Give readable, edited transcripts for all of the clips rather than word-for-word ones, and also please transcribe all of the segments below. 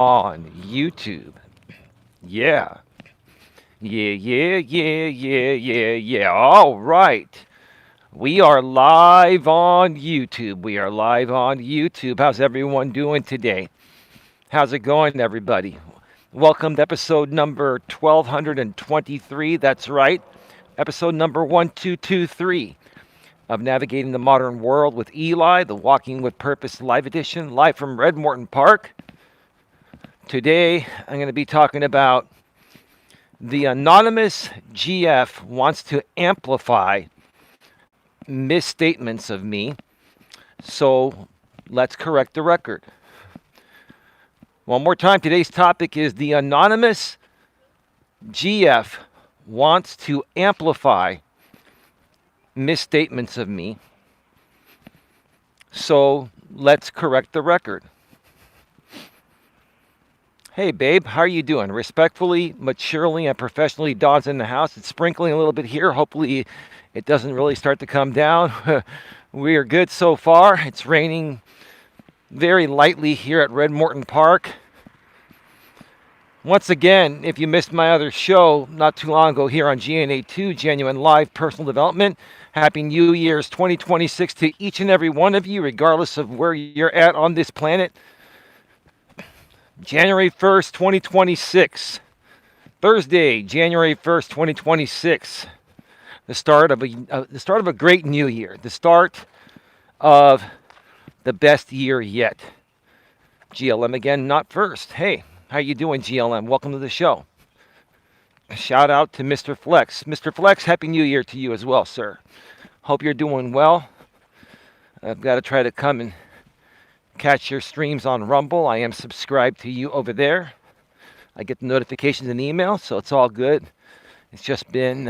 on YouTube. Yeah. Yeah. All right. We are live on YouTube. We are live on YouTube. How's everyone doing today? How's it going, everybody? Welcome to episode number 1223. That's right. Episode number 1223 of Navigating the Modern World with Eli, the Walking with Purpose live edition, live from Red Morton Park. Today, I'm going to be talking about the anonymous GF wants to amplify misstatements of me, so let's correct the record. One more time, today's topic is the anonymous GF wants to amplify misstatements of me, so let's correct the record. Hey, babe, how are you doing? Respectfully, maturely, and professionally, Dawn's in the house. It's sprinkling a little bit here. Hopefully, it doesn't really start to come down. We are good so far. It's raining very lightly here at Red Morton Park. Once again, if you missed my other show not too long ago here on GNA2, Genuine Live Personal Development, Happy New Year's 2026 to each and every one of you, regardless of where you're at on this planet. January 1st, 2026. Thursday, January 1st, 2026. The start of a great new year. The start of the best year yet. GLM again, not first. Hey, how you doing, GLM? Welcome to the show. Shout out to Mr. Flex. Mr. Flex, Happy New Year to you as well, sir. Hope you're doing well. I've got to try to come and catch your streams on Rumble. I am subscribed to you over there. I get the notifications and email, so it's all good. It's just been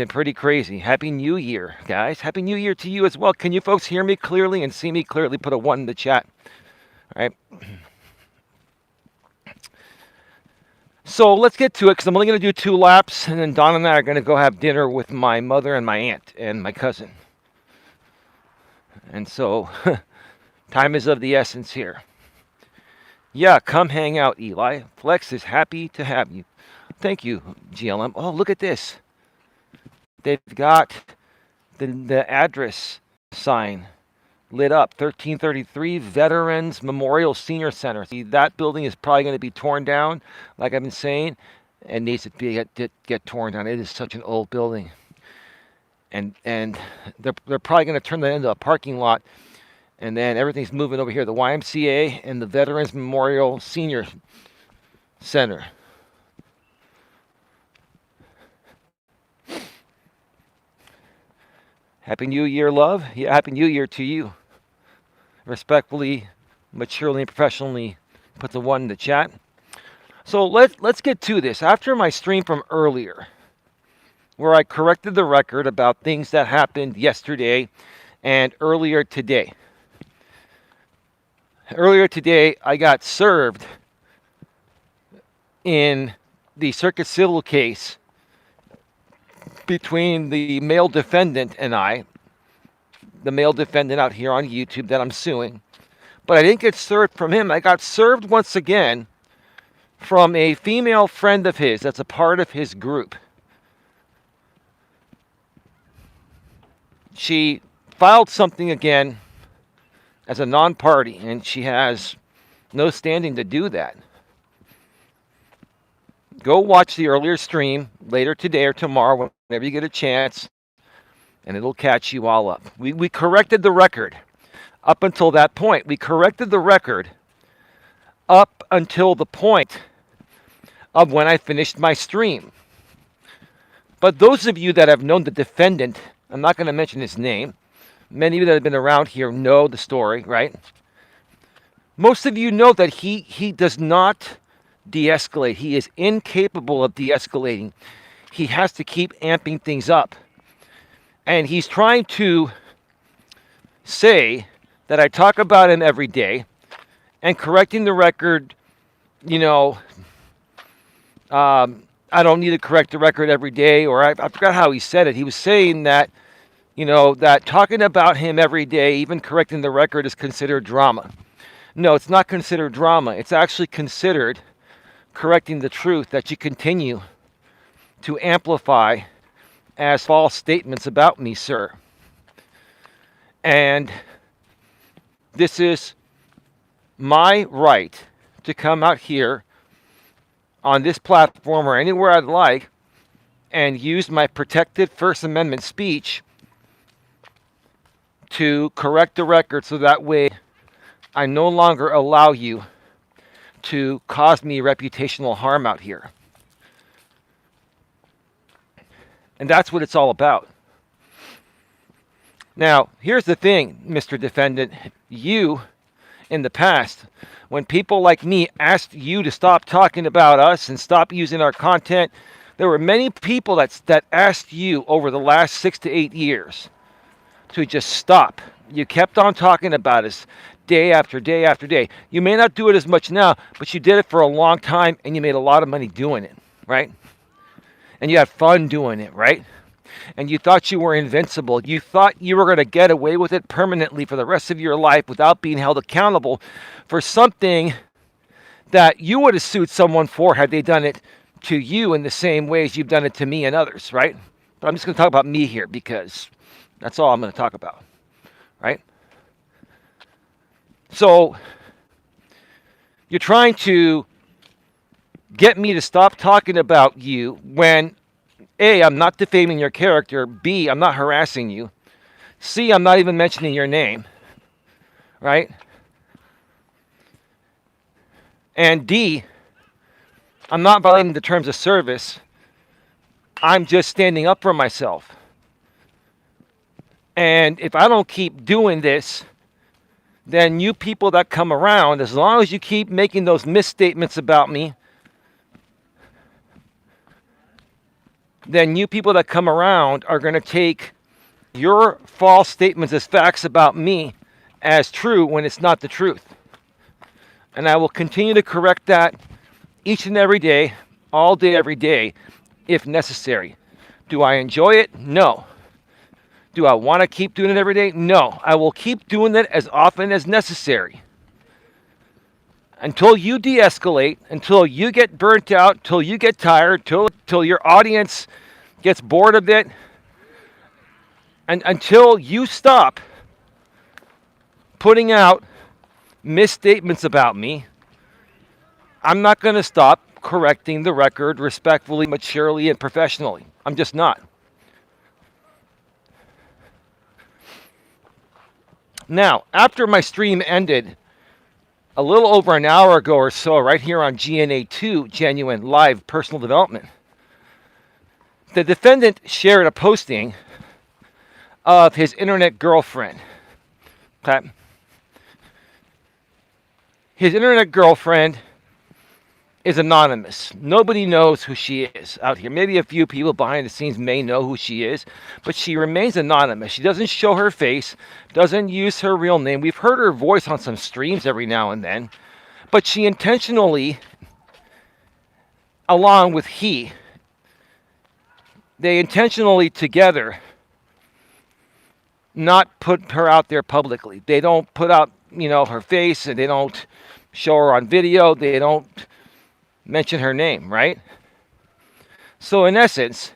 pretty crazy. Happy New Year, guys. Happy New Year to you as well. Can you folks hear me clearly and see me clearly? Put a 1 in the chat. All right. So let's get to it, because I'm only going to do 2 laps, and then Don and I are going to go have dinner with my mother and my aunt and my cousin. And so time is of the essence here. Yeah, come hang out, Eli. Flex is happy to have you. Thank you, GLM. Oh, look at this. They've got the address sign lit up. 1333 Veterans Memorial Senior Center. See, that building is probably going to be torn down, like I've been saying, and needs to get torn down. It is such an old building. And they're probably going to turn that into a parking lot, and then everything's moving over here, the YMCA and the Veterans Memorial Senior Center. Happy New Year, love. Yeah, Happy New Year to you. Respectfully, maturely, and professionally, put the 1 in the chat. So let's get to this. After my stream from earlier, where I corrected the record about things that happened yesterday and earlier today. Earlier today, I got served in the circuit civil case between the male defendant and I, the male defendant out here on YouTube that I'm suing. But I didn't get served from him. I got served once again from a female friend of his that's a part of his group. She filed something again as a non-party, and she has no standing to do that. Go watch the earlier stream later today or tomorrow, whenever you get a chance, and it'll catch you all up. We corrected the record up until that point. We corrected the record up until the point of when I finished my stream. But those of you that have known the defendant, I'm not going to mention his name. Many of you that have been around here know the story, right? Most of you know that he does not de-escalate. He is incapable of de-escalating. He has to keep amping things up. And he's trying to say that I talk about him every day, and correcting the record, I don't need to correct the record every day, or I forgot how he said it. He was saying that, that talking about him every day, even correcting the record, is considered drama. No, it's not considered drama. It's actually considered correcting the truth that you continue to amplify as false statements about me, sir. And this is my right to come out here on this platform or anywhere I'd like and use my protected First Amendment speech to correct the record so that way I no longer allow you to cause me reputational harm out here. And that's what it's all about. Now, here's the thing, Mr. Defendant. You, in the past, when people like me asked you to stop talking about us and stop using our content, there were many people that asked you over the last 6 to 8 years to just stop. You kept on talking about us day after day after day. You may not do it as much now, but you did it for a long time and you made a lot of money doing it, right? And you had fun doing it, right? And you thought you were invincible. You thought you were going to get away with it permanently for the rest of your life without being held accountable for something that you would have sued someone for had they done it to you in the same ways you've done it to me and others, right? But I'm just going to talk about me here because that's all I'm going to talk about, right? So you're trying to get me to stop talking about you when A, I'm not defaming your character. B, I'm not harassing you. C, I'm not even mentioning your name, right? And D, I'm not violating the terms of service. I'm just standing up for myself. And if I don't keep doing this, then you people that come around, as long as you keep making those misstatements about me, then you people that come around are going to take your false statements as facts about me as true when it's not the truth. And I will continue to correct that each and every day, all day, every day, if necessary. Do I enjoy it? No. Do I want to keep doing it every day? No. I will keep doing it as often as necessary. Until you de-escalate, until you get burnt out, until you get tired, till your audience gets bored of it, and until you stop putting out misstatements about me, I'm not going to stop correcting the record respectfully, maturely, and professionally. I'm just not. Now, after my stream ended, a little over an hour ago or so, right here on GNA2, Genuine Live Personal Development, the defendant shared a posting of his internet girlfriend. Okay? His internet girlfriend is anonymous. Nobody knows who she is out here. Maybe a few people behind the scenes may know who she is, but she remains anonymous. She doesn't show her face, doesn't use her real name. We've heard her voice on some streams every now and then, but she intentionally, along with they intentionally together not put her out there publicly. They don't put out, her face, and they don't show her on video. They don't mention her name, right? So in essence,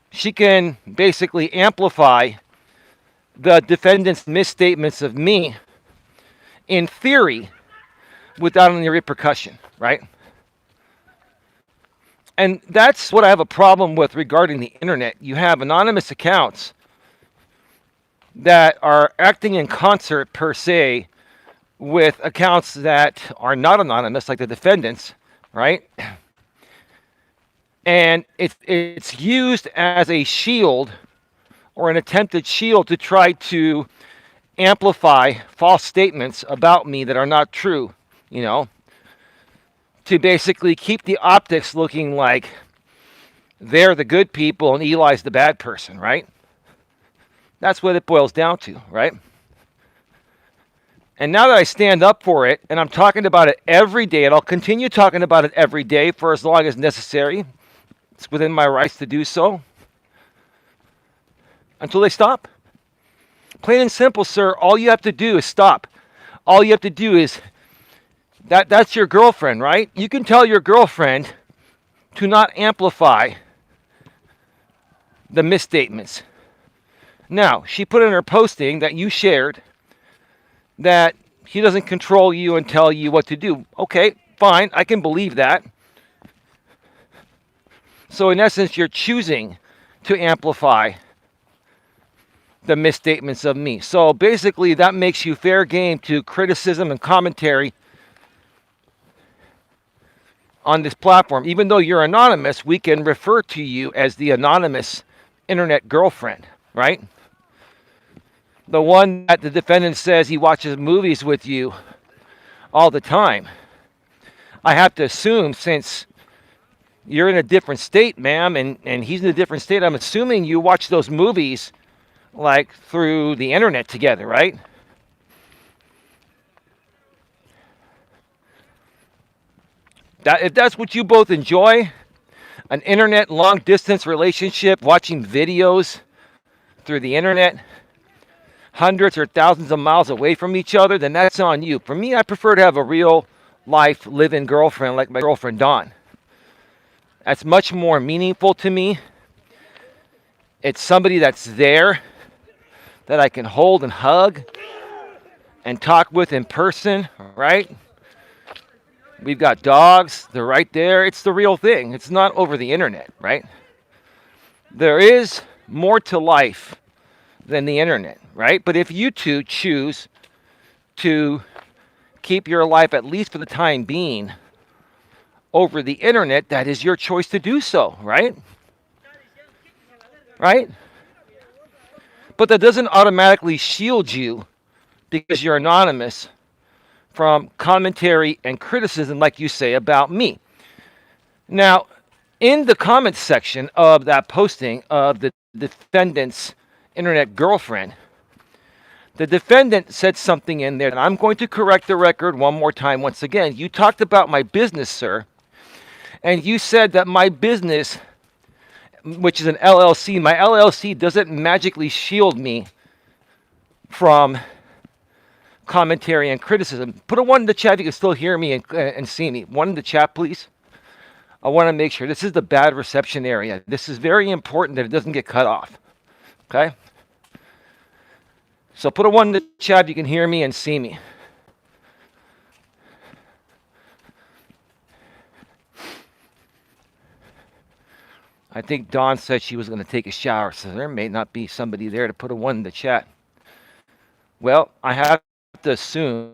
she can basically amplify the defendant's misstatements of me in theory without any repercussion, right? And that's what I have a problem with regarding the internet. You have anonymous accounts that are acting in concert per se with accounts that are not anonymous, like the defendants, right? And it's used as a shield or an attempted shield to try to amplify false statements about me that are not true, to basically keep the optics looking like they're the good people and Eli's the bad person, right? That's what it boils down to, right? And now that I stand up for it, and I'm talking about it every day, and I'll continue talking about it every day for as long as necessary, it's within my rights to do so, until they stop. Plain and simple, sir, all you have to do is stop. All you have to do is that's your girlfriend, right? You can tell your girlfriend to not amplify the misstatements. Now, she put in her posting that you shared that he doesn't control you and tell you what to do. Okay, fine, I can believe that. So in essence, you're choosing to amplify the misstatements of me. So basically, that makes you fair game to criticism and commentary on this platform. Even though you're anonymous, we can refer to you as the anonymous internet girlfriend, right? The one that the defendant says he watches movies with you all the time. I have to assume, since you're in a different state, ma'am, and he's in a different state, I'm assuming you watch those movies like through the internet together, right? If that's what you both enjoy, an internet long distance relationship, watching videos through the internet, hundreds or thousands of miles away from each other, then that's on you. For me, I prefer to have a real life live-in girlfriend like my girlfriend Dawn. That's much more meaningful to me. It's somebody that's there, that I can hold and hug and talk with in person, right? We've got dogs, they're right there. It's the real thing. It's not over the internet, right? There is more to life than the internet, right? But if you two choose to keep your life, at least for the time being, over the internet, that is your choice to do so, right? Right? But that doesn't automatically shield you, because you're anonymous, from commentary and criticism like you say about me. Now, in the comments section of that posting of the defendant's internet girlfriend, the defendant said something in there, and I'm going to correct the record one more time. Once again, you talked about my business, sir, and you said that my business, which is an LLC, my LLC doesn't magically shield me from commentary and criticism. Put a 1 in the chat if you can still hear me and see me. 1 in the chat, please. I want to make sure. This is the bad reception area. This is very important that it doesn't get cut off. Okay? So put a 1 in the chat if you can hear me and see me. I think Dawn said she was going to take a shower, so there may not be somebody there to put a 1 in the chat. Well, I have to assume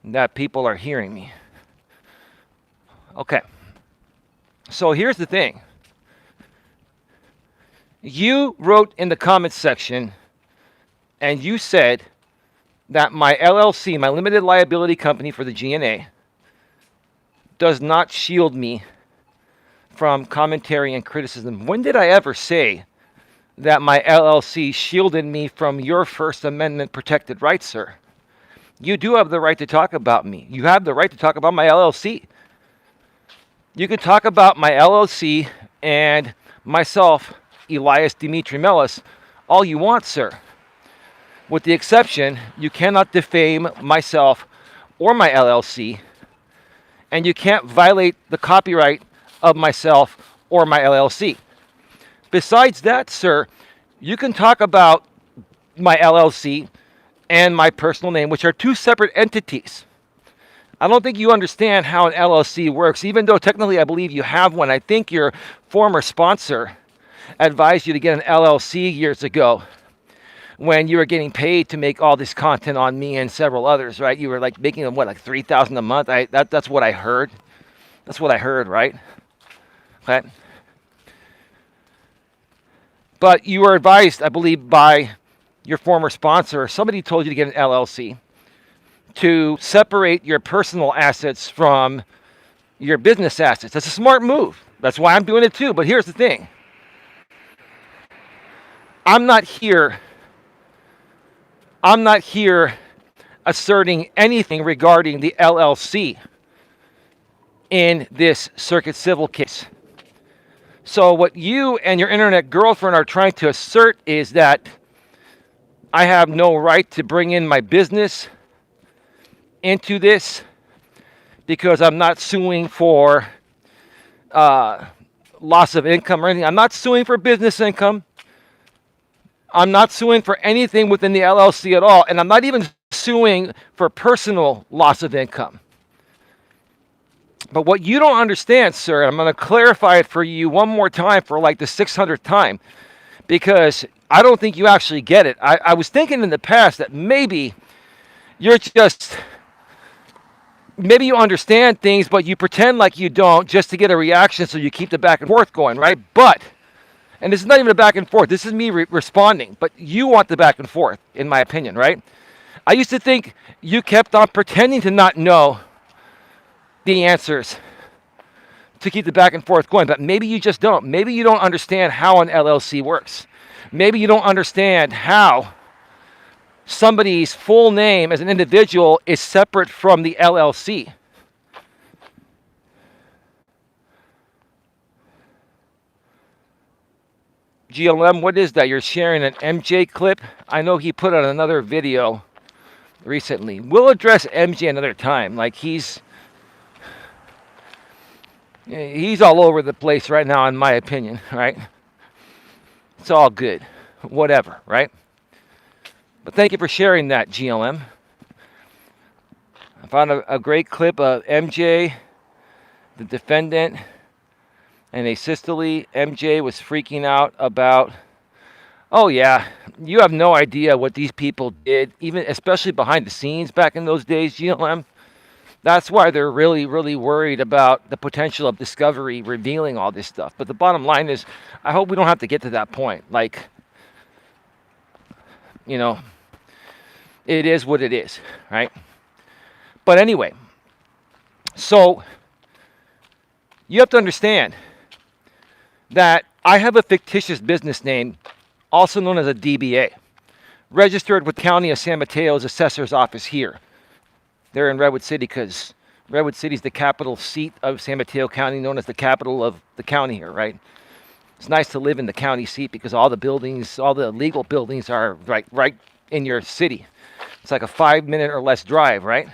that people are hearing me. Okay. So here's the thing. You wrote in the comments section, and you said that my LLC, my limited liability company for the GNA, does not shield me from commentary and criticism. When did I ever say that my LLC shielded me from your First Amendment protected rights, sir? You do have the right to talk about me. You have the right to talk about my LLC. You can talk about my LLC and myself, Elias Melas, all you want, sir. With the exception, you cannot defame myself or my LLC, and you can't violate the copyright of myself or my LLC. Besides that, sir, you can talk about my LLC and my personal name, which are 2 separate entities. I don't think you understand how an LLC works, even though technically I believe you have one. I think your former sponsor advised you to get an LLC years ago when you were getting paid to make all this content on me and several others, right? You were like making them, what, like $3,000 a month? That's what I heard. That's what I heard, right? Okay. But you were advised, I believe, by your former sponsor, somebody told you to get an LLC to separate your personal assets from your business assets. That's a smart move. That's why I'm doing it too. But here's the thing. I'm not here asserting anything regarding the LLC in this circuit civil case. So what you and your internet girlfriend are trying to assert is that I have no right to bring in my business into this because I'm not suing for loss of income or anything. I'm not suing for business income. I'm not suing for anything within the LLC at all. And I'm not even suing for personal loss of income. But what you don't understand, sir, I'm going to clarify it for you one more time for like the 600th time, because I don't think you actually get it. I was thinking in the past that maybe you're just, maybe you understand things, but you pretend like you don't just to get a reaction, so you keep the back and forth going, right? But, and this is not even a back and forth, this is me responding, but you want the back and forth, in my opinion, right? I used to think you kept on pretending to not know the answers to keep the back and forth going, but maybe you just don't. Maybe you don't understand how an LLC works. Maybe you don't understand how somebody's full name as an individual is separate from the LLC. GLM, what is that? You're sharing an MJ clip? I know he put out another video recently. We'll address MJ another time. Like he's all over the place right now, in my opinion, right? It's all good. Whatever, right? But thank you for sharing that, GLM. I found a great clip of MJ, the defendant, and a sisterly. MJ was freaking out about, oh yeah, you have no idea what these people did, even especially behind the scenes back in those days, GLM. That's why they're really, really worried about the potential of discovery revealing all this stuff. But the bottom line is, I hope we don't have to get to that point. Like, you know, it is what it is, right? But anyway, so you have to understand that I have a fictitious business name, also known as a DBA, registered with County of San Mateo's assessor's office here. They're in Redwood City because Redwood City is the capital seat of San Mateo County, known as the capital of the county here, right? It's nice to live in the county seat because all the buildings, all the legal buildings are right in your city. It's like a 5-minute or less drive, right?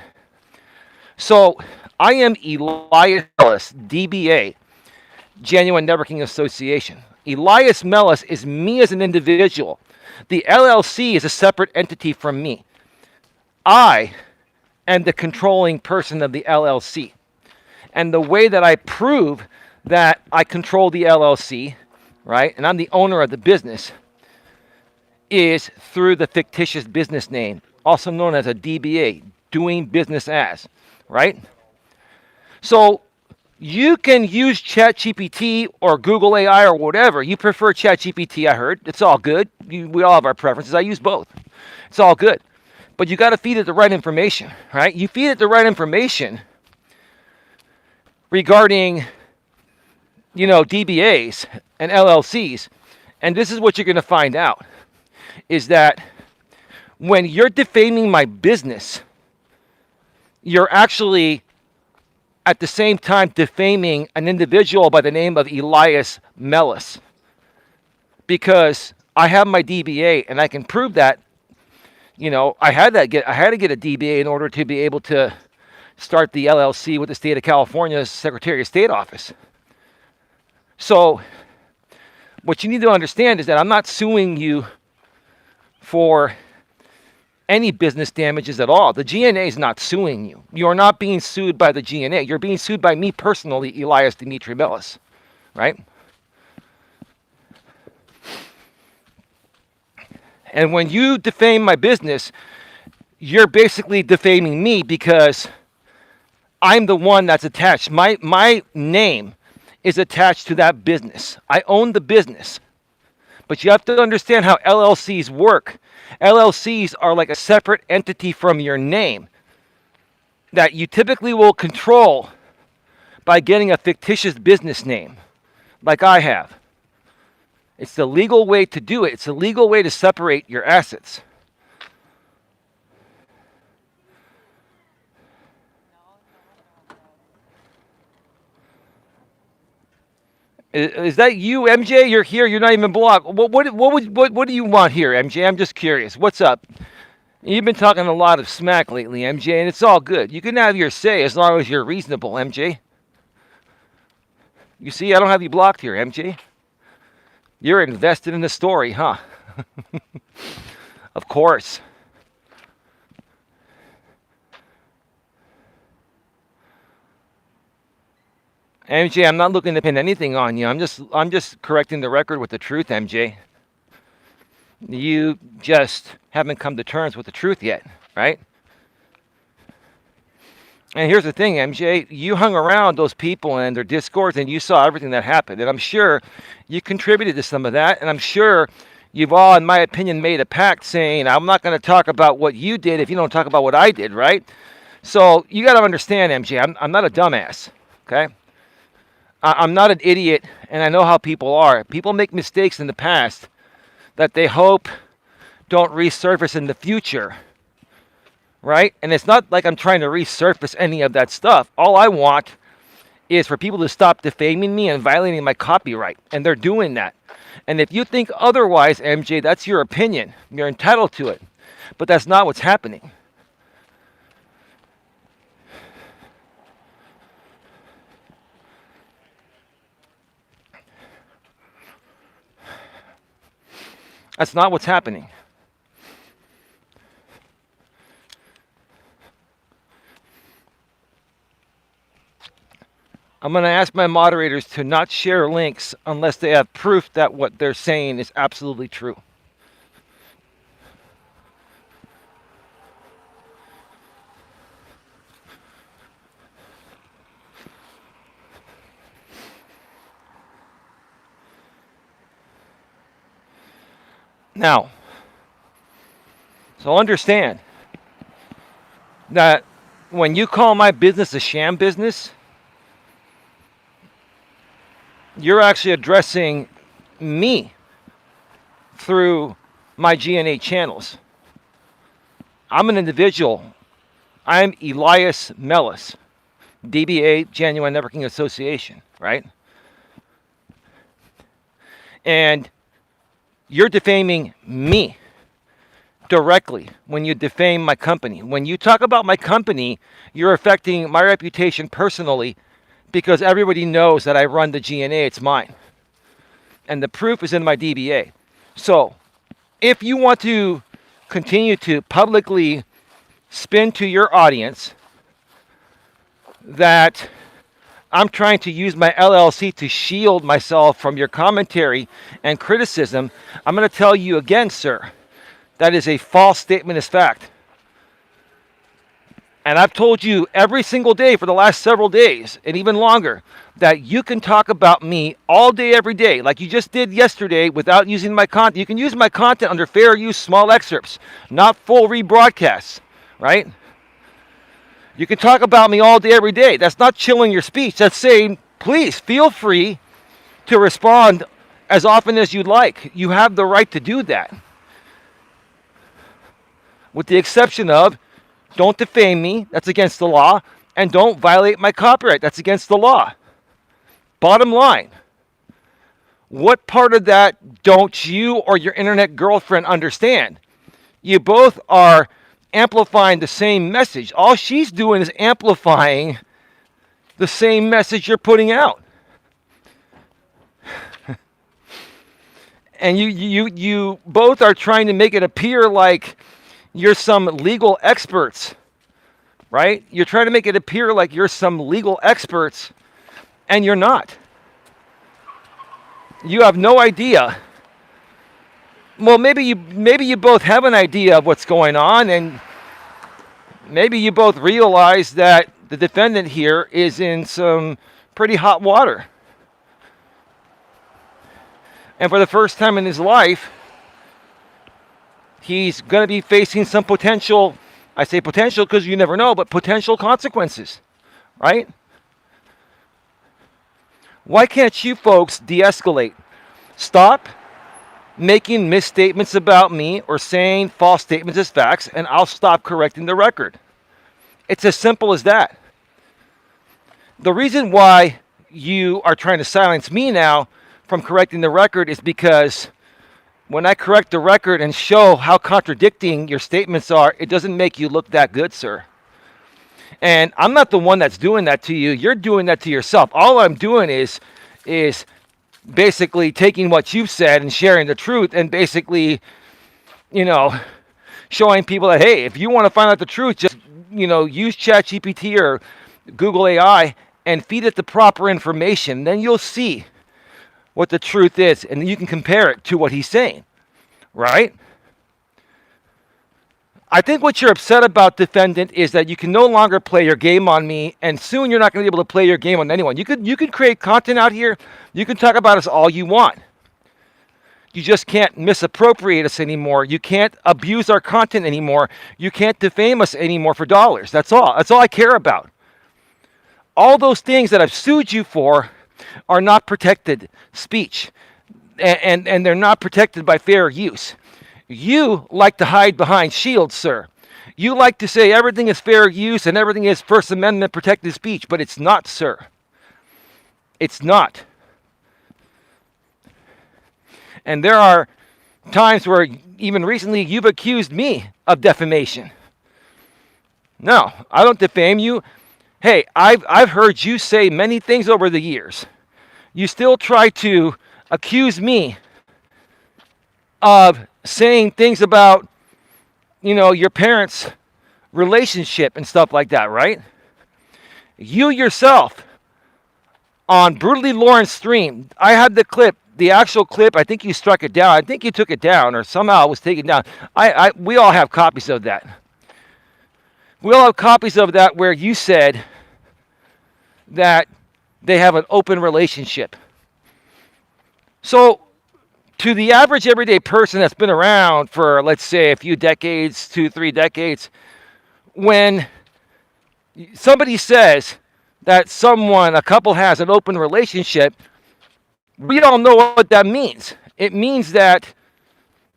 So I am Elias Melas, DBA, Genuine Networking Association. Elias Melas is me as an individual. The LLC is a separate entity from me. I am the controlling person of the LLC. And the way that I prove that I control the LLC, right, and I'm the owner of the business, is through the fictitious business name, also known as a DBA, doing business as, right? So you can use ChatGPT or Google AI or whatever. You prefer ChatGPT, I heard. It's all good. We all have our preferences. I use both. It's all good. But you got to feed it the right information, right? You feed it the right information regarding, DBAs and LLCs, and this is what you're going to find out, is that when you're defaming my business, you're actually at the same time defaming an individual by the name of Elias Melas, because I have my DBA and I can prove that. I had to get a DBA in order to be able to start the LLC with the state of California's Secretary of State office. So what you need to understand is that I'm not suing you for any business damages at all. The GNA is not suing you. You are not being sued by the GNA. You're being sued by me personally, Elias Dimitri Melas, right? And when you defame my business, you're basically defaming me because I'm the one that's attached. My name is attached to that business. I own the business. But you have to understand how LLCs work. LLCs are like a separate entity from your name that you typically will control by getting a fictitious business name, like I have. It's the legal way to do it. It's the legal way to separate your assets. Is that you, MJ? You're here. You're not even blocked. What do you want here, MJ? I'm just curious. What's up? You've been talking a lot of smack lately, MJ, and it's all good. You can have your say as long as you're reasonable, MJ. You see, I don't have you blocked here, MJ. You're invested in the story, huh? Of course. MJ, I'm not looking to pin anything on you. I'm just correcting the record with the truth, MJ. You just haven't come to terms with the truth yet, right? And here's the thing, MJ, you hung around those people and their discords and you saw everything that happened. And I'm sure you contributed to some of that. And I'm sure you've all, in my opinion, made a pact saying, I'm not going to talk about what you did if you don't talk about what I did, right? So you got to understand, MJ, I'm not a dumbass, okay? I'm not an idiot, and I know how people are. People make mistakes in the past that they hope don't resurface in the future, right? And it's not like I'm trying to resurface any of that stuff. All I want is for people to stop defaming me and violating my copyright, and they're doing that. And if you think otherwise, MJ, that's your opinion. You're entitled to it. But that's not what's happening. That's not what's happening. I'm going to ask my moderators to not share links unless they have proof that what they're saying is absolutely true. Now, so understand that when you call my business a sham business, you're actually addressing me through my GNA channels. I'm an individual. I'm Elias Melas, DBA, Genuine Networking Association, right? And you're defaming me directly when you defame my company. When you talk about my company, you're affecting my reputation personally because everybody knows that I run the GNA, it's mine. And the proof is in my DBA. So, if you want to continue to publicly spin to your audience that I'm trying to use my LLC to shield myself from your commentary and criticism, I'm going to tell you again, sir, that is a false statement as fact. And I've told you every single day for the last several days, and even longer, that you can talk about me all day, every day, like you just did yesterday without using my content. You can use my content under fair use, small excerpts, not full rebroadcasts, right? You can talk about me all day, every day. That's not chilling your speech. That's saying, please feel free to respond as often as you'd like. You have the right to do that. With the exception of, don't defame me, that's against the law, and don't violate my copyright, that's against the law. Bottom line, what part of that don't you or your internet girlfriend understand? You both are amplifying the same message. All she's doing is amplifying the same message you're putting out. And you both are trying to make it appear like you're some legal experts, right? You're trying to make it appear like you're some legal experts, and you're not. You have no idea. Well, maybe you both have an idea of what's going on, and maybe you both realize that the defendant here is in some pretty hot water. And for the first time in his life, he's going to be facing some potential, I say potential because you never know, but potential consequences, right? Why can't you folks de-escalate? Stop making misstatements about me or saying false statements as facts, and I'll stop correcting the record. It's as simple as that. The reason why you are trying to silence me now from correcting the record is because when I correct the record and show how contradicting your statements are, it doesn't make you look that good, sir. And I'm not the one that's doing that to you. You're doing that to yourself. All I'm doing is basically taking what you've said and sharing the truth and basically, you know, showing people that, hey, if you want to find out the truth, just, use ChatGPT or Google AI and feed it the proper information. Then you'll see what the truth is, and then you can compare it to what he's saying, right? I think what you're upset about, defendant, is that you can no longer play your game on me, and soon you're not going to be able to play your game on anyone. You could create content out here. You can talk about us all you want. You just can't misappropriate us anymore. You can't abuse our content anymore. You can't defame us anymore for dollars. That's all. That's all I care about. All those things that I've sued you for are not protected speech, and they're not protected by fair use. You like to hide behind shields, sir. You like to say everything is fair use and everything is First Amendment protected speech, but it's not, sir. It's not. And there are times where, even recently, you've accused me of defamation. No, I don't defame you. Hey, I've heard you say many things over the years. You still try to accuse me of saying things about, your parents' relationship and stuff like that, right? You yourself, on Brutally Lauren's stream, I had the actual clip. I think you struck it down. I think you took it down, or somehow it was taken down. We all have copies of that. We all have copies of that where you said that they have an open relationship. So, to the average everyday person that's been around for, let's say, a few decades, 2-3 decades, when somebody says that a couple has an open relationship, we all know what that means. It means that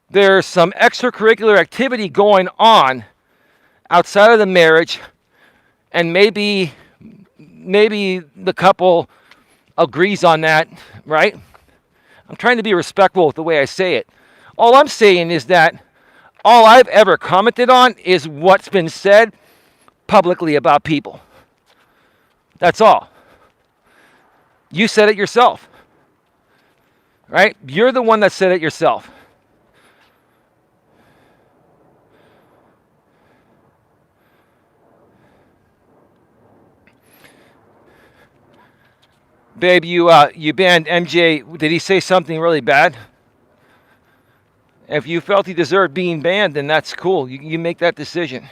there's some extracurricular activity going on outside of the marriage, and maybe the couple agrees on that, right? I'm trying to be respectful with the way I say it. All I'm saying is that all I've ever commented on is what's been said publicly about people. That's all. You said it yourself, right? You're the one that said it yourself. Babe, you banned MJ. Did he say something really bad? If you felt he deserved being banned, then that's cool. You make that decision.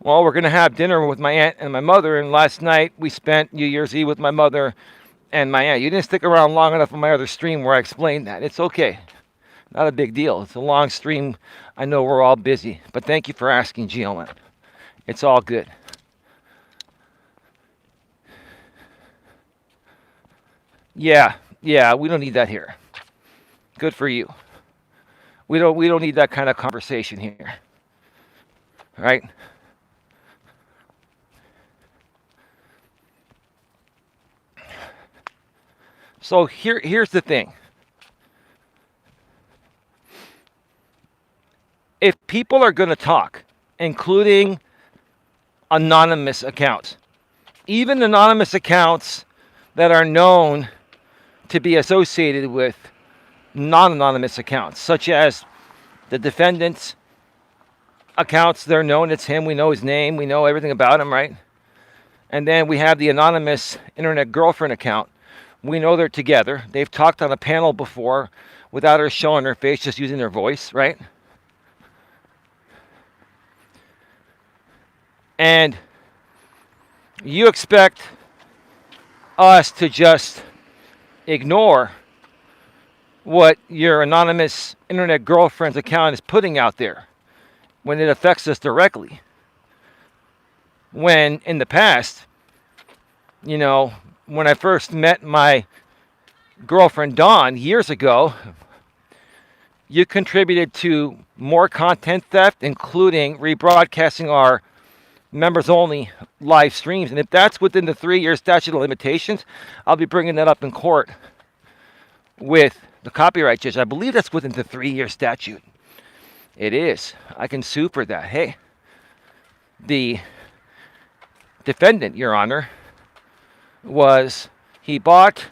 Well, we're going to have dinner with my aunt and my mother, and last night we spent New Year's Eve with my mother and my aunt. You didn't stick around long enough on my other stream where I explained that. It's okay. Not a big deal. It's a long stream. I know we're all busy, but thank you for asking, GLM. It's all good. Yeah, we don't need that here. Good for you. We don't need that kind of conversation here. Right? So here's the thing. If people are going to talk, including anonymous accounts, even anonymous accounts that are known to be associated with non-anonymous accounts, such as the defendant's accounts, they're known, it's him, we know his name, we know everything about him, right? And then we have the anonymous internet girlfriend account. We know they're together. They've talked on a panel before without her showing her face, just using their voice, right? And you expect us to just ignore what your anonymous internet girlfriend's account is putting out there when it affects us directly. When in the past, when I first met my girlfriend Dawn years ago, you contributed to more content theft, including rebroadcasting our members only live streams. And if that's within the 3-year statute of limitations, I'll be bringing that up in court with the copyright judge. I believe that's within the 3-year statute. It is. I can sue for that. Hey, the defendant, Your Honor, he bought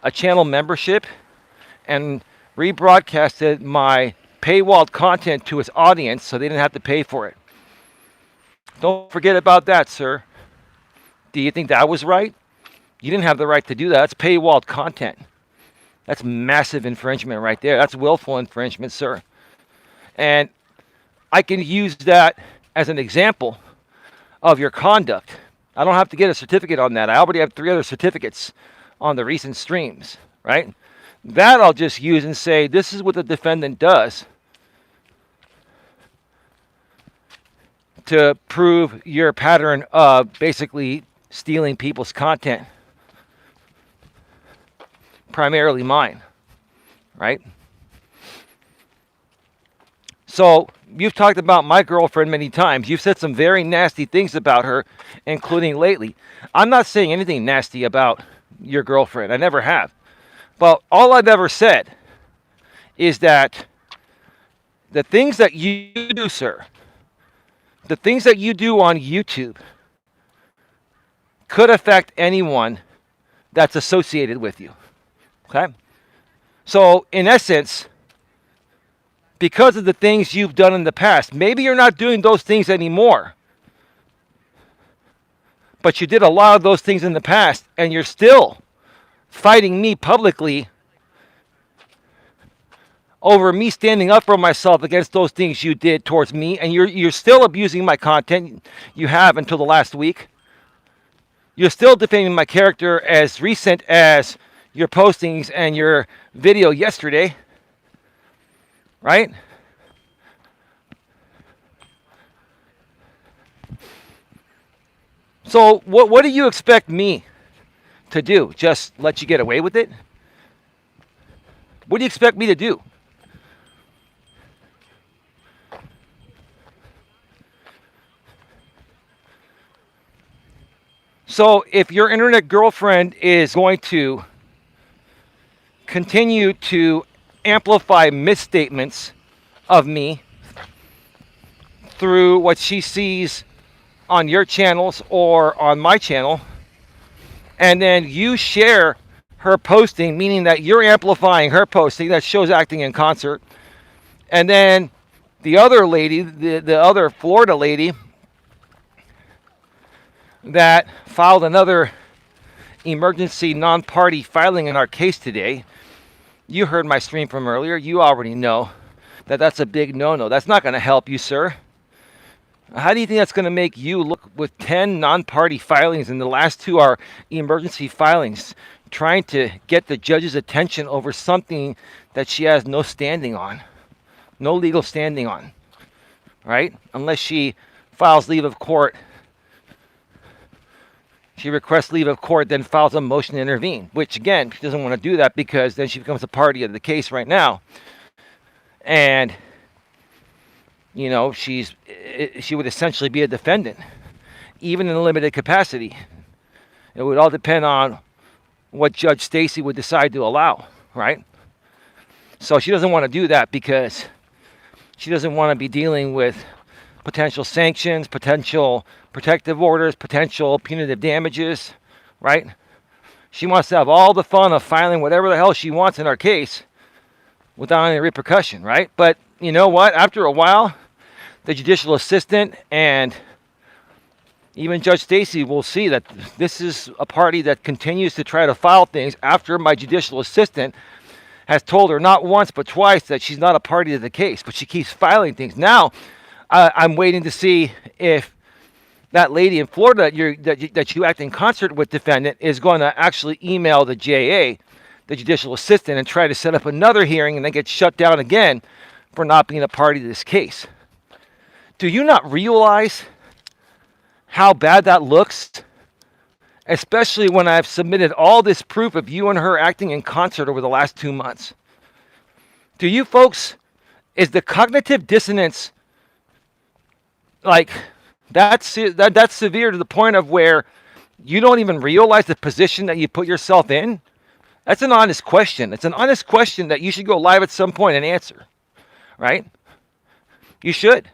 a channel membership and rebroadcasted my paywalled content to his audience so they didn't have to pay for it. Don't forget about that, sir. Do you think that was right? You didn't have the right to do that. That's paywalled content. That's massive infringement right there. That's willful infringement, sir. And I can use that as an example of your conduct. I don't have to get a certificate on that. I already have 3 other certificates on the recent streams, right? That I'll just use and say, this is what the defendant does to prove your pattern of basically stealing people's content. Primarily mine, right? So you've talked about my girlfriend many times. You've said some very nasty things about her, including lately. I'm not saying anything nasty about your girlfriend. I never have. But all I've ever said is that the things that you do, sir, the things that you do on YouTube could affect anyone that's associated with you. Okay? So, in essence, because of the things you've done in the past, maybe you're not doing those things anymore, but you did a lot of those things in the past, and you're still fighting me publicly over me standing up for myself against those things you did towards me, and you're still abusing my content. You have until the last week. You're still defaming my character as recent as your postings and your video yesterday, right? So what do you expect me to do? Just let you get away with it? What do you expect me to do? So if your internet girlfriend is going to continue to amplify misstatements of me through what she sees on your channels or on my channel, and then you share her posting, meaning that you're amplifying her posting, that shows acting in concert, and then the other lady, the other Florida lady that filed another emergency non-party filing in our case today, you heard my stream from earlier. You already know that that's a big no-no. That's not going to help you, sir. How do you think that's going to make you look with 10 non-party filings, and the last 2 are emergency filings, trying to get the judge's attention over something that she has no standing on, no legal standing on, right? Unless she files leave of court. She requests leave of court, then files a motion to intervene, which, again, she doesn't want to do that because then she becomes a party of the case right now. And, you know, she would essentially be a defendant, even in a limited capacity. It would all depend on what Judge Stacy would decide to allow, right? So she doesn't want to do that because she doesn't want to be dealing with potential sanctions, potential protective orders, potential punitive damages, right? She wants to have all the fun of filing whatever the hell she wants in our case without any repercussion, right? But you know what? After a while, the judicial assistant and even Judge Stacy will see that this is a party that continues to try to file things after my judicial assistant has told her not once but twice that she's not a party to the case, but she keeps filing things. Now, I'm waiting to see if that lady in Florida that you act in concert with, defendant, is going to actually email the JA, the judicial assistant, and try to set up another hearing and then get shut down again for not being a party to this case. Do you not realize how bad that looks? Especially when I've submitted all this proof of you and her acting in concert over the last 2 months. Do you folks Is the cognitive dissonance like that's severe to the point of where you don't even realize the position that you put yourself in? That's an honest question. It's an honest question that you should go live at some point and answer, right? You should.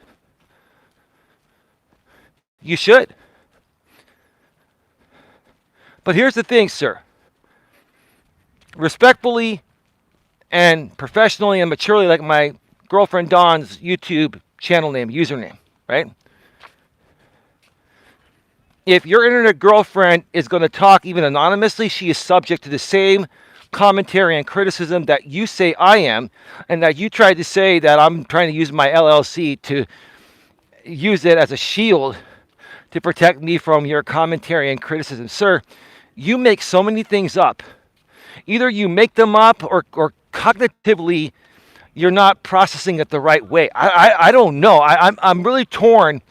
You should. But here's the thing, sir. Respectfully and professionally and maturely, like my girlfriend Dawn's YouTube channel name, username, right? If your internet girlfriend is going to talk even anonymously, she is subject to the same commentary and criticism that you say I am, and that you tried to say that I'm trying to use my LLC to use it as a shield to protect me from your commentary and criticism. Sir, you make so many things up. Either you make them up or cognitively you're not processing it the right way. I don't know. I'm really torn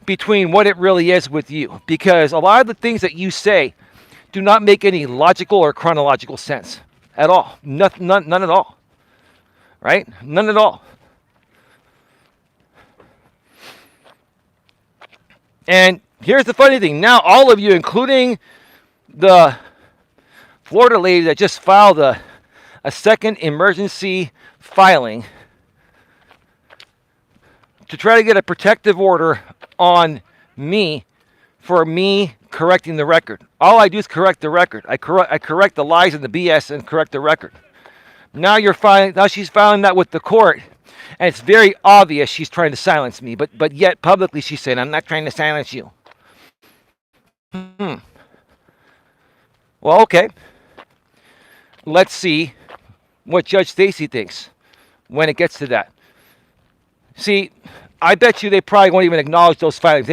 between what it really is with you, because a lot of the things that you say do not make any logical or chronological sense at all. None at all. Right? None at all. And here's the funny thing. Now all of you, including the Florida lady that just filed a second emergency filing to try to get a protective order on me for me correcting the record. All I do is correct the record. I correct the lies and the BS and correct the record. Now she's filing that with the court, and it's very obvious she's trying to silence me, but yet publicly she's saying, I'm not trying to silence you. Well, okay. Let's see what Judge Stacy thinks when it gets to that. See, I bet you they probably won't even acknowledge those filings.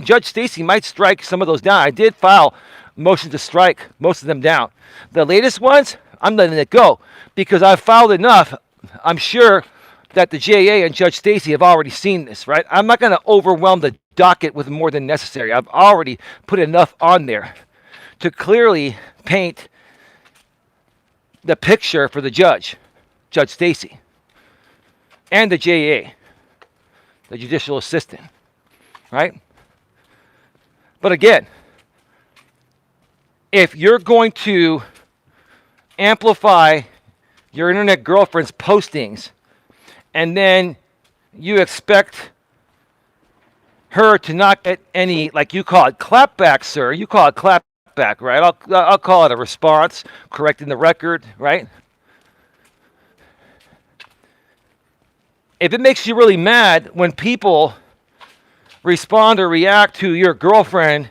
Judge Stacy might strike some of those down. I did file motion to strike most of them down. The latest ones, I'm letting it go because I've filed enough. I'm sure that the JA and Judge Stacy have already seen this, right? I'm not going to overwhelm the docket with more than necessary. I've already put enough on there to clearly paint the picture for the Judge Stacy, and the JA, the judicial assistant, right? But again, if you're going to amplify your internet girlfriend's postings and then you expect her to not get any, like you call it, clapback, sir. You call it clapback, right? I'll call it a response, correcting the record, right? If it makes you really mad when people respond or react to your girlfriend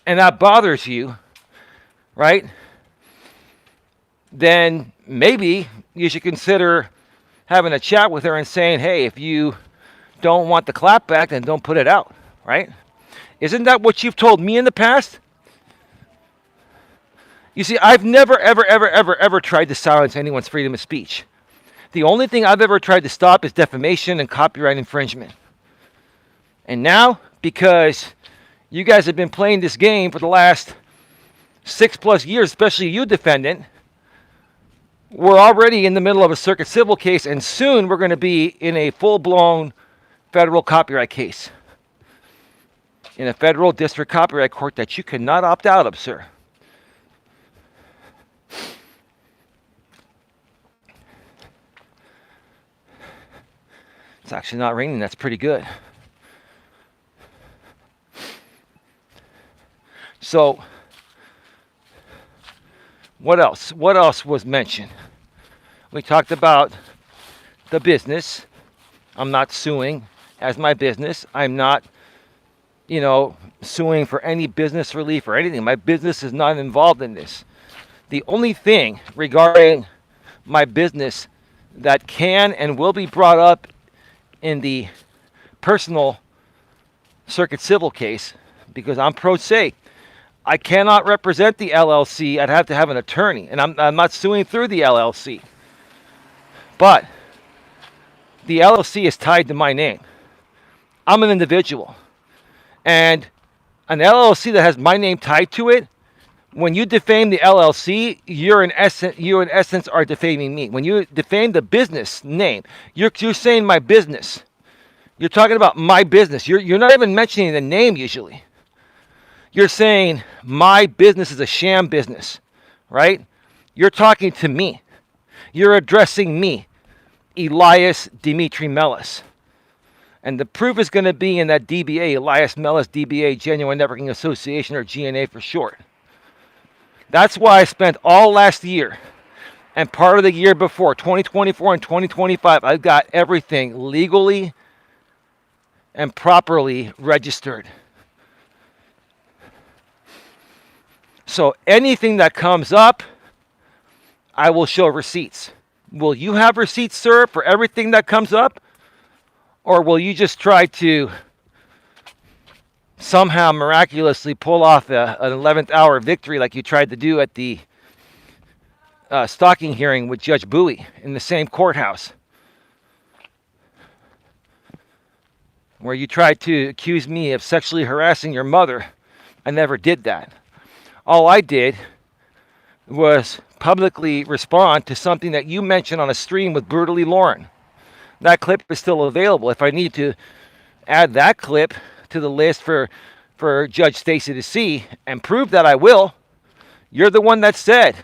and that bothers you, right? Then maybe you should consider having a chat with her and saying, hey, if you don't want the clapback, then don't put it out, right? Isn't that what you've told me in the past? You see, I've never, ever tried to silence anyone's freedom of speech. The only thing I've ever tried to stop is defamation and copyright infringement. And now, because you guys have been playing this game for the last 6+ years, especially you, defendant, we're already in the middle of a circuit civil case, and soon we're going to be in a full-blown federal copyright case in a federal district copyright court that you cannot opt out of, sir. It's actually not raining. That's pretty good. So, what else? What else was mentioned? We talked about the business. I'm not suing as my business. I'm not, suing for any business relief or anything. My business is not involved in this. The only thing regarding my business that can and will be brought up in the personal circuit civil case, because I'm pro se, I cannot represent the LLC. I'd have to have an attorney, and I'm not suing through the LLC. But the LLC is tied to my name. I'm an individual. And an LLC that has my name tied to it When you defame the LLC, you in essence are defaming me. When you defame the business name, you're saying my business. You're talking about my business. You're not even mentioning the name usually. You're saying my business is a sham business, right? You're talking to me. You're addressing me, Elias Dimitri Melas. And the proof is going to be in that DBA, Elias Melas DBA, Genuine Networking Association, or GNA for short. That's why I spent all last year and part of the year before, 2024 and 2025, I've got everything legally and properly registered. So anything that comes up, I will show receipts. Will you have receipts, sir, for everything that comes up? Or will you just try to somehow miraculously pull off an 11th hour victory like you tried to do at the stalking hearing with Judge Bowie in the same courthouse, where you tried to accuse me of sexually harassing your mother? I never did that. All I did was publicly respond to something that you mentioned on a stream with Brutally Lauren. That clip is still available. If I need to add that clip to the list for Judge Stacy to see and prove that, I will. You're the one that said,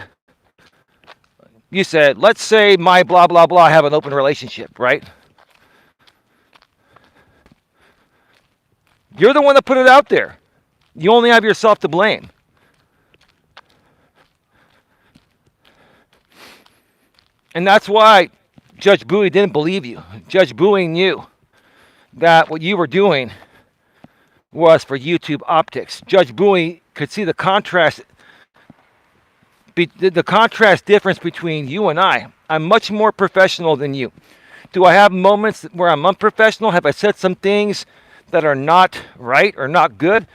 you said, let's say my blah, blah, blah have an open relationship, right? You're the one that put it out there. You only have yourself to blame. And that's why Judge Bowie didn't believe you. Judge Bowie knew that what you were doing was for YouTube optics. Judge Bowie could see the contrast difference between you and I. I'm much more professional than you. Do I have moments where I'm unprofessional? Have I said some things that are not right or not good?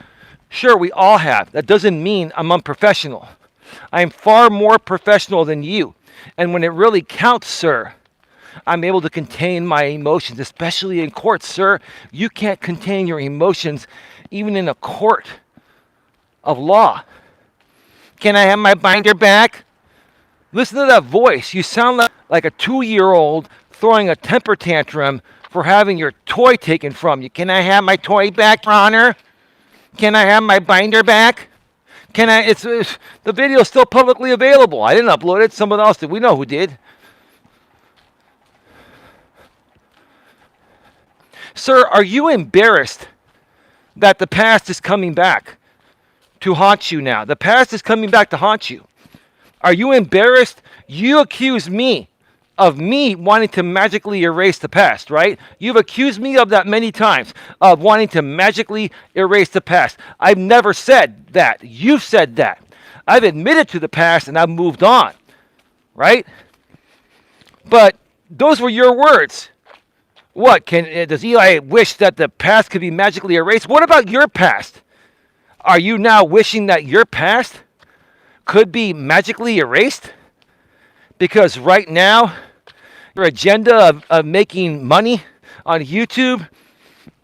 Sure, we all have. That doesn't mean I'm unprofessional. I am far more professional than you. And when it really counts, sir, I'm able to contain my emotions, especially in court, sir. You can't contain your emotions even in a court of law. Can I have my binder back? Listen to that voice. You sound like a 2-year-old throwing a temper tantrum for having your toy taken from you. Can I have my toy back, Your Honor? Can I have my binder back? Can I? It's the video is still publicly available. I didn't upload it. Someone else did. We know who did. Sir, are you embarrassed that the past is coming back to haunt you now? The past is coming back to haunt you. Are you embarrassed? You accuse me of me wanting to magically erase the past, right? You've accused me of that many times, of wanting to magically erase the past. I've never said that. You've said that. I've admitted to the past and I've moved on, right? But those were your words. What, does Eli wish that the past could be magically erased? What about your past? Are you now wishing that your past could be magically erased? Because right now, your agenda of making money on YouTube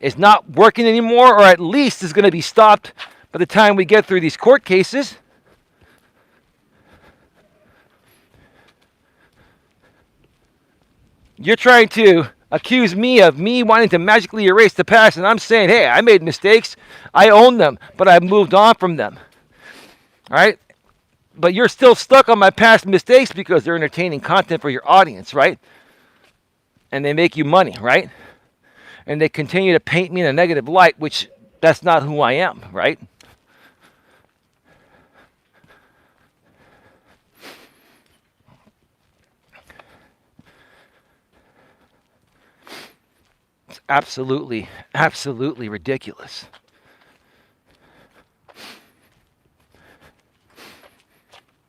is not working anymore, or at least is going to be stopped by the time we get through these court cases. You're trying to accuse me of me wanting to magically erase the past, and I'm saying, hey, I made mistakes. I own them, but I've moved on from them. All right? But you're still stuck on my past mistakes because they're entertaining content for your audience, right? And they make you money, right? And they continue to paint me in a negative light, which that's not who I am, right? It's absolutely, absolutely ridiculous.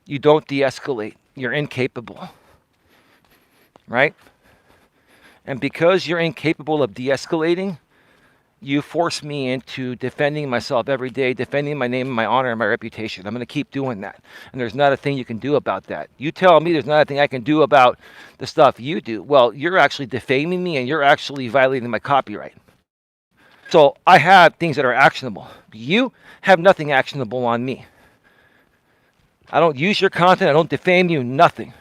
You don't de-escalate. You're incapable, right? And because you're incapable of de-escalating, you force me into defending myself every day, defending my name and my honor and my reputation. I'm going to keep doing that. And there's not a thing you can do about that. You tell me there's not a thing I can do about the stuff you do. Well, you're actually defaming me and you're actually violating my copyright. So I have things that are actionable. You have nothing actionable on me. I don't use your content. I don't defame you. Nothing.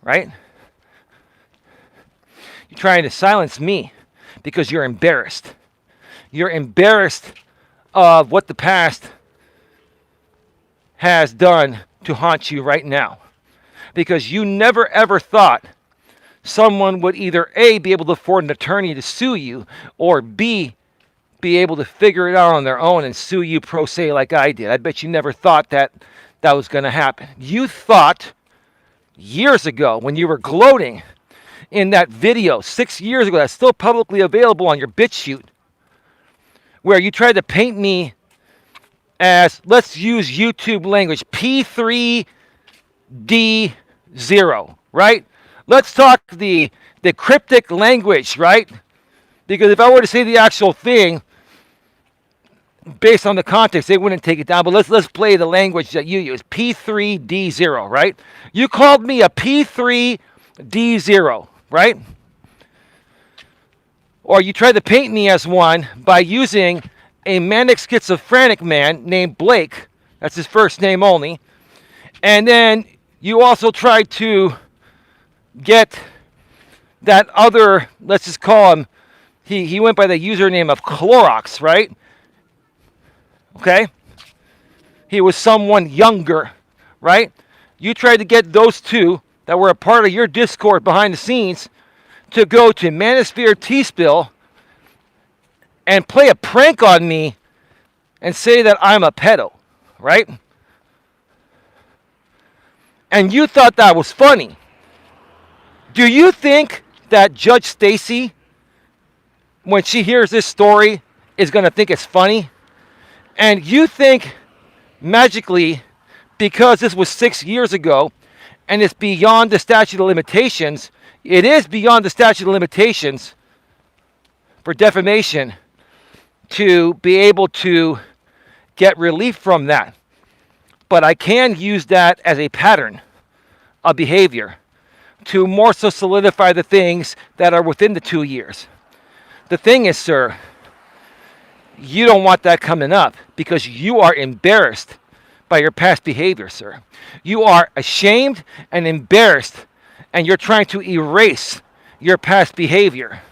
Right? You're trying to silence me because you're embarrassed. You're embarrassed of what the past has done to haunt you right now. Because you never ever thought someone would either A, be able to afford an attorney to sue you, or B, be able to figure it out on their own and sue you pro se like I did. I bet you never thought that that was going to happen. You thought years ago when you were gloating in that video 6 years ago that's still publicly available on your BitChute, where you tried to paint me as, let's use YouTube language, P3D0, right? Let's talk the cryptic language, right? Because if I were to say the actual thing, based on the context, they wouldn't take it down. But let's play the language that you use, P3D0, right? You called me a P3D0, right? Or you tried to paint me as one by using a manic schizophrenic man named Blake. That's his first name only. And then you also tried to get that other, let's just call him, he went by the username of Clorox, right? Okay? He was someone younger, right? You tried to get those two that were a part of your Discord behind the scenes to go to Manosphere T-Spill and play a prank on me and say that I'm a pedo, right? And you thought that was funny. Do you think that Judge Stacy, when she hears this story, is going to think it's funny? And you think magically, because this was 6 years ago and it's beyond the statute of limitations, it is beyond the statute of limitations for defamation to be able to get relief from that. But I can use that as a pattern of behavior to more so solidify the things that are within the 2 years. The thing is, sir, you don't want that coming up because you are embarrassed by your past behavior, sir. You are ashamed and embarrassed, and you're trying to erase your past behavior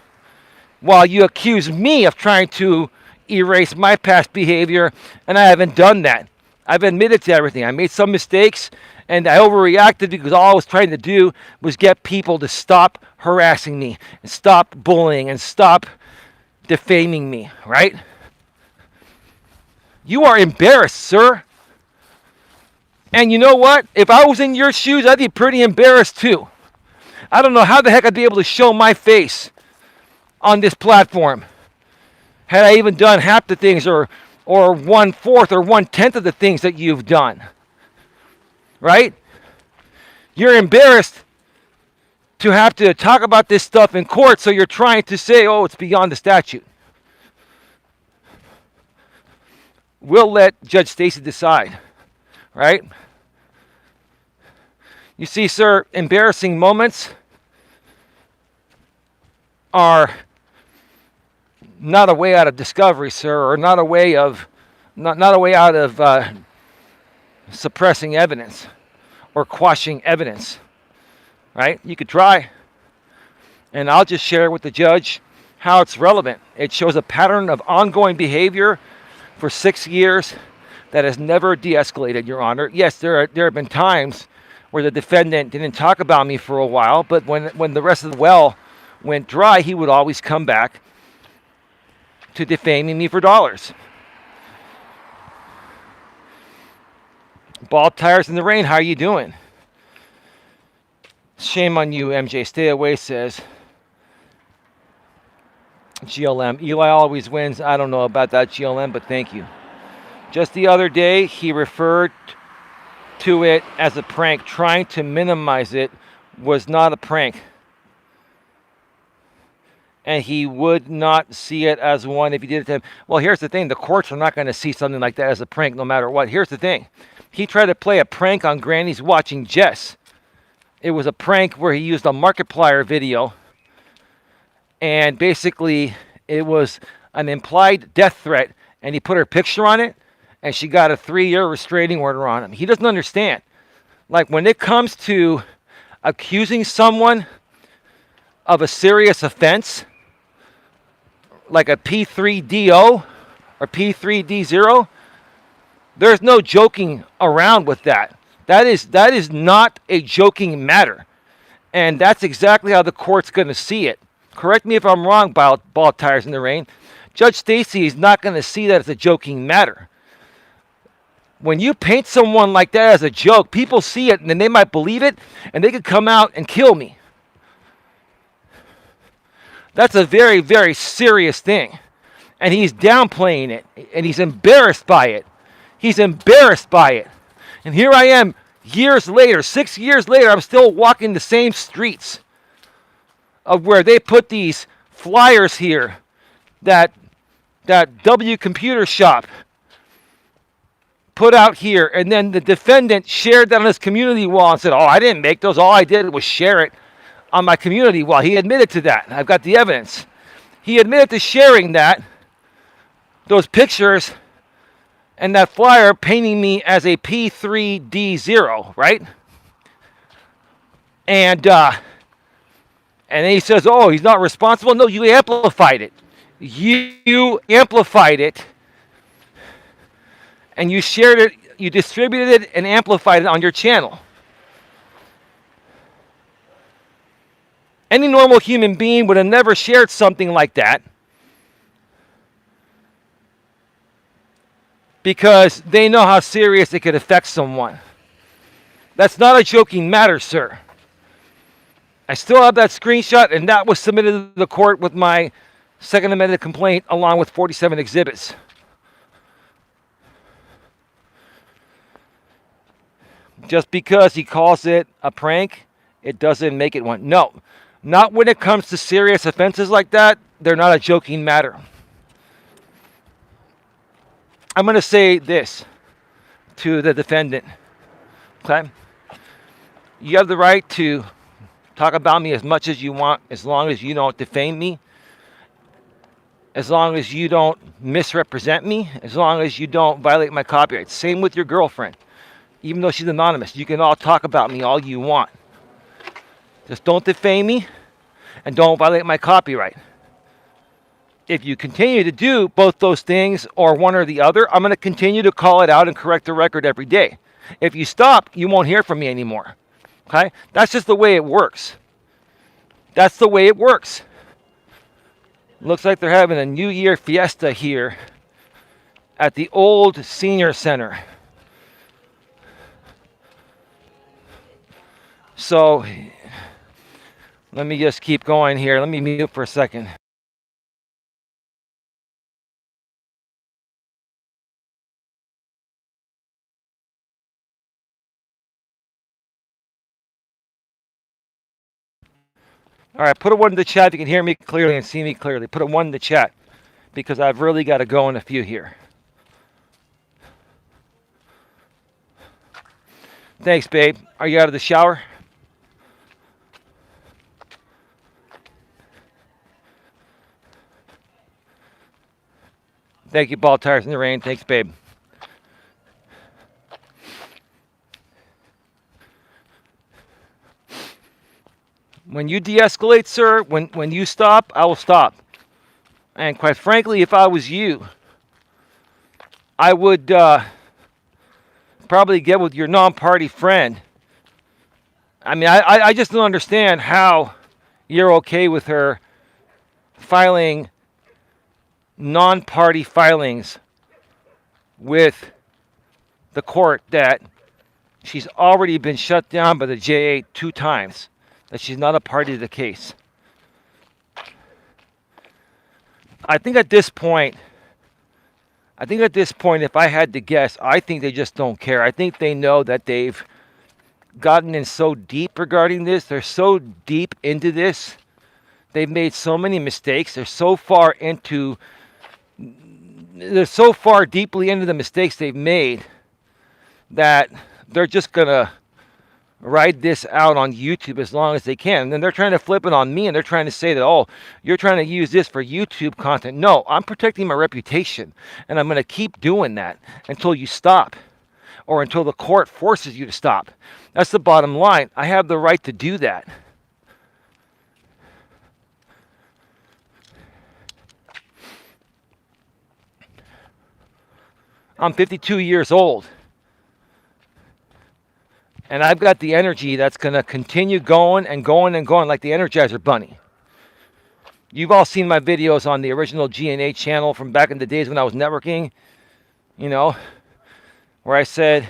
while you accuse me of trying to erase my past behavior, and I haven't done that. I've admitted to everything. I made some mistakes, and I overreacted because all I was trying to do was get people to stop harassing me and stop bullying and stop defaming me, right? You are embarrassed, sir. And you know what? If I was in your shoes, I'd be pretty embarrassed too. I don't know how the heck I'd be able to show my face on this platform had I even done half the things or 1/4 or 1/10 of the things that you've done. Right? You're embarrassed to have to talk about this stuff in court, so you're trying to say, oh, it's beyond the statute. We'll let Judge Stacy decide, right? You see, sir, embarrassing moments are not a way out of discovery, sir, or not a way of not a way out of suppressing evidence or quashing evidence, right? You could try, and I'll just share with the judge how it's relevant. It shows a pattern of ongoing behavior for 6 years that has never de-escalated, Your Honor. Yes, there have been times where the defendant didn't talk about me for a while, but when the rest of the well went dry, he would always come back to defaming me for dollars. Bald tires in the rain, how are you doing? Shame on you, MJ. Stay away, says GLM. Eli always wins. I don't know about that, GLM, but thank you. Just the other day, he referred to it as a prank. Trying to minimize it was not a prank. And he would not see it as one if he did it to him. Well, here's the thing. The courts are not going to see something like that as a prank no matter what. Here's the thing. He tried to play a prank on Granny's watching Jess. It was a prank where he used a Markiplier video. And basically, it was an implied death threat. And he put her picture on it. and she got a 3-year restraining order on him. He doesn't understand. Like, when it comes to accusing someone of a serious offense, like a P3DO or P3D0, there's no joking around with that. That is not a joking matter. And that's exactly how the court's going to see it. Correct me if I'm wrong, ball tires in the rain. Judge Stacy is not going to see that as a joking matter. When you paint someone like that as a joke, people see it and then they might believe it and they could come out and kill me. That's a very, very serious thing. And he's downplaying it and he's embarrassed by it. He's embarrassed by it. And here I am years later, 6 years later, I'm still walking the same streets of where they put these flyers here that W Computer Shop put out here, and then the defendant shared that on his community wall and said, oh, I didn't make those, all I did was share it on my community wall. He admitted to that. I've got the evidence. He admitted to sharing those pictures and that flyer painting me as a P3D0, right? And then he says, oh, he's not responsible. No, you amplified it. You amplified it, and you shared it, you distributed it and amplified it on your channel. Any normal human being would have never shared something like that because they know how serious it could affect someone. That's not a joking matter, sir. I still have that screenshot, and that was submitted to the court with my Second Amendment complaint along with 47 exhibits. Just because he calls it a prank, it doesn't make it one. No, not when it comes to serious offenses like that. They're not a joking matter. I'm going to say this to the defendant. Okay? You have the right to talk about me as much as you want, as long as you don't defame me, as long as you don't misrepresent me, as long as you don't violate my copyright. Same with your girlfriend. Even though she's anonymous, you can all talk about me all you want. Just don't defame me and don't violate my copyright. If you continue to do both those things or one or the other, I'm going to continue to call it out and correct the record every day. If you stop, you won't hear from me anymore. Okay? That's just the way it works. That's the way it works. Looks like they're having a New Year fiesta here at the old senior center. So let me just keep going here. Let me mute for a second. All right, put a 1 in the chat if you can hear me clearly and see me clearly. Put a 1 in the chat because I've really got to go in a few here. Thanks, babe. Are you out of the shower? Thank you, ball tires in the rain. Thanks, babe. When you de-escalate, sir, when you stop, I will stop. And quite frankly, if I was you, I would probably get with your non-party friend. I mean, I just don't understand how you're okay with her filing non-party filings with the court that she's already been shut down by the JA 2 times, that she's not a party to the case. I think at this point, if I had to guess, I think they just don't care. I think they know that they've gotten in so deep regarding this. They're so deep into this. They've made so many mistakes. They're so far deeply into the mistakes they've made that they're just going to ride this out on YouTube as long as they can. And then they're trying to flip it on me, and they're trying to say that, oh, you're trying to use this for YouTube content. No, I'm protecting my reputation, and I'm going to keep doing that until you stop, or until the court forces you to stop. That's the bottom line. I have the right to do that. I'm 52 years old. And I've got the energy that's going to continue going and going and going like the Energizer Bunny. You've all seen my videos on the original G&A channel from back in the days when I was networking, you know, where I said,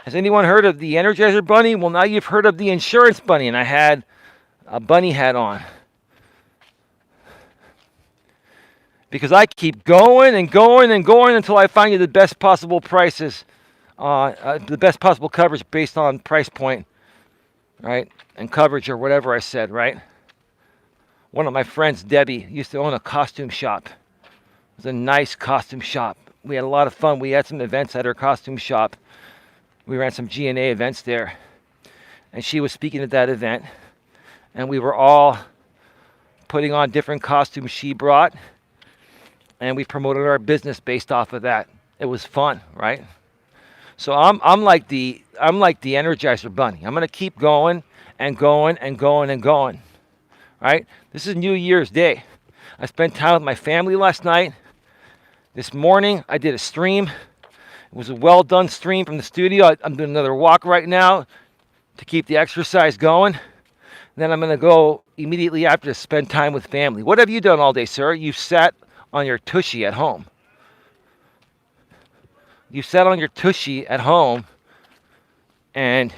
has anyone heard of the Energizer Bunny? Well, now you've heard of the Insurance Bunny. And I had a bunny hat on. Because I keep going and going and going until I find you the best possible prices. The best possible coverage based on price point, right? And coverage or whatever I said, right? One of my friends, Debbie, used to own a costume shop. It was a nice costume shop. We had a lot of fun. We had some events at her costume shop. We ran some G&A events there. And she was speaking at that event. And we were all putting on different costumes she brought. And we promoted our business based off of that. It was fun, right? So I'm like the Energizer Bunny. I'm gonna keep going and going and going and going. Right? This is New Year's Day. I spent time with my family last night. This morning I did a stream. It was a well done stream from the studio. I'm doing another walk right now to keep the exercise going. Then I'm gonna go immediately after to spend time with family. What have you done all day, sir? You've sat on your tushy at home. You sat on your tushy at home and,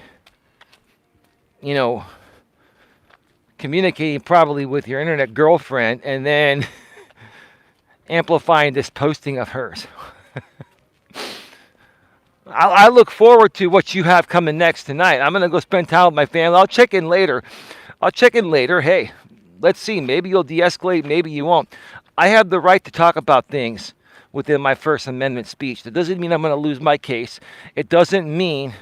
you know, communicating probably with your internet girlfriend and then amplifying this posting of hers. I look forward to what you have coming next tonight. I'm going to go spend time with my family. I'll check in later. Hey, let's see. Maybe you'll de-escalate. Maybe you won't. I have the right to talk about things within my First Amendment speech. That doesn't mean I'm going to lose my case. It doesn't mean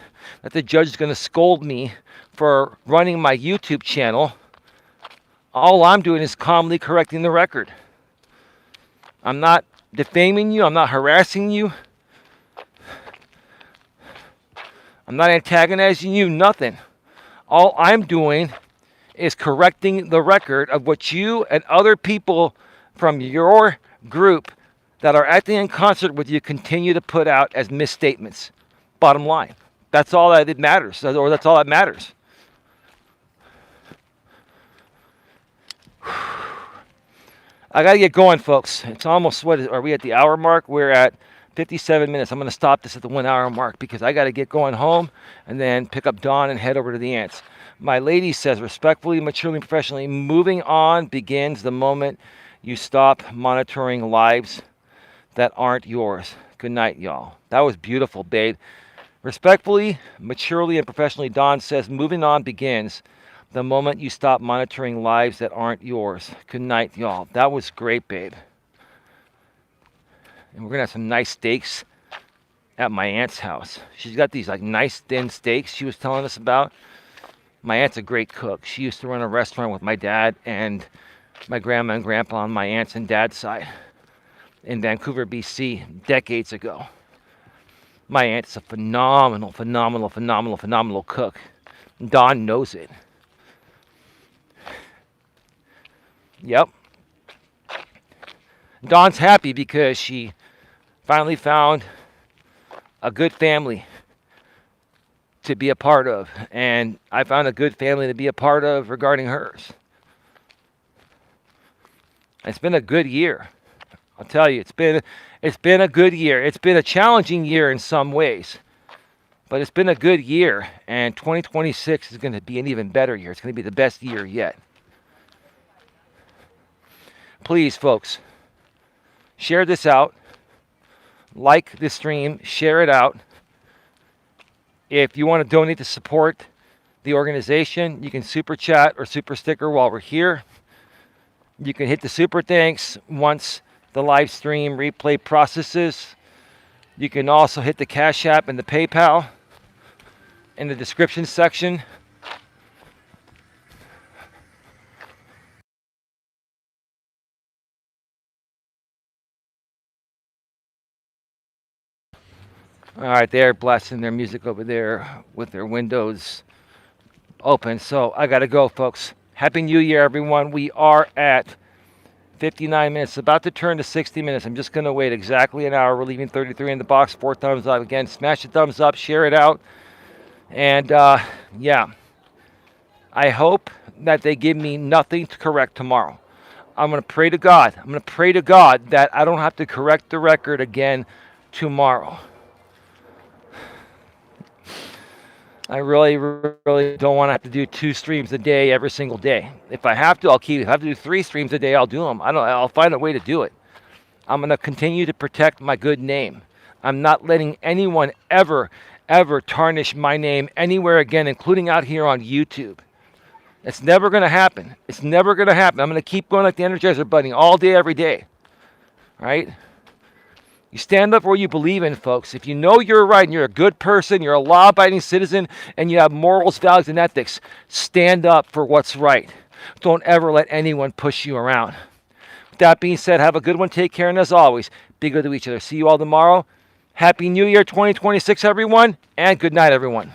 that the judge is going to scold me for running my YouTube channel. All I'm doing is calmly correcting the record. I'm not defaming you. I'm not harassing you. I'm not antagonizing you. Nothing. All I'm doing is correcting the record of what you and other people from your group that are acting in concert with you continue to put out as misstatements. Bottom line. That's all that it matters, or that's all that matters. I got to get going, folks. It's almost, are we at the hour mark? We're at 57 minutes. I'm going to stop this at the 1 hour mark because I got to get going home and then pick up Dawn and head over to the ants. My lady says, respectfully, maturely, and professionally, moving on begins the moment you stop monitoring lives that aren't yours. Good night, y'all. That was beautiful, babe. Respectfully, maturely, and professionally, Dawn says, moving on begins the moment you stop monitoring lives that aren't yours. Good night, y'all. That was great, babe. And we're going to have some nice steaks at my aunt's house. She's got these like nice thin steaks she was telling us about. My aunt's a great cook. She used to run a restaurant with my dad and my grandma and grandpa on my aunt's and dad's side in Vancouver, BC, decades ago. My aunt's a phenomenal cook. Dawn knows it. Yep. Dawn's happy because she finally found a good family to be a part of. And I found a good family to be a part of regarding hers. It's been a good year. I'll tell you, it's been a good year. It's been a challenging year in some ways, but it's been a good year. And 2026 is going to be an even better year. It's going to be the best year yet. Please, folks, share this out. Like this stream. Share it out. If you want to donate to support the organization, you can super chat or super sticker while we're here. You can hit the super thanks once the live stream replay processes. You can also hit the Cash App and the PayPal. in the description section. All right, they're blasting their music over there with their windows open. So I got to go, folks. Happy New Year, everyone. We are at 59 minutes, about to turn to 60 minutes. I'm just going to wait exactly an hour. We're leaving 33 in the box. 4 thumbs up. Again, smash the thumbs up, share it out. And yeah, I hope that they give me nothing to correct tomorrow. I'm going to pray to God. I'm going to pray to God that I don't have to correct the record again tomorrow. I really, really don't want to have to do 2 streams a day every single day. If I have to, I'll keep it. If I have to do 3 streams a day, I'll do them. I'll find a way to do it. I'm going to continue to protect my good name. I'm not letting anyone ever tarnish my name anywhere again, including out here on YouTube. It's never going to happen. It's never going to happen. I'm going to keep going like the Energizer Bunny all day, every day. Right? You stand up for what you believe in, folks. If you know you're right and you're a good person, you're a law-abiding citizen, and you have morals, values, and ethics, stand up for what's right. Don't ever let anyone push you around. With that being said, have a good one. Take care, and as always, be good to each other. See you all tomorrow. Happy New Year 2026, everyone, and good night, everyone.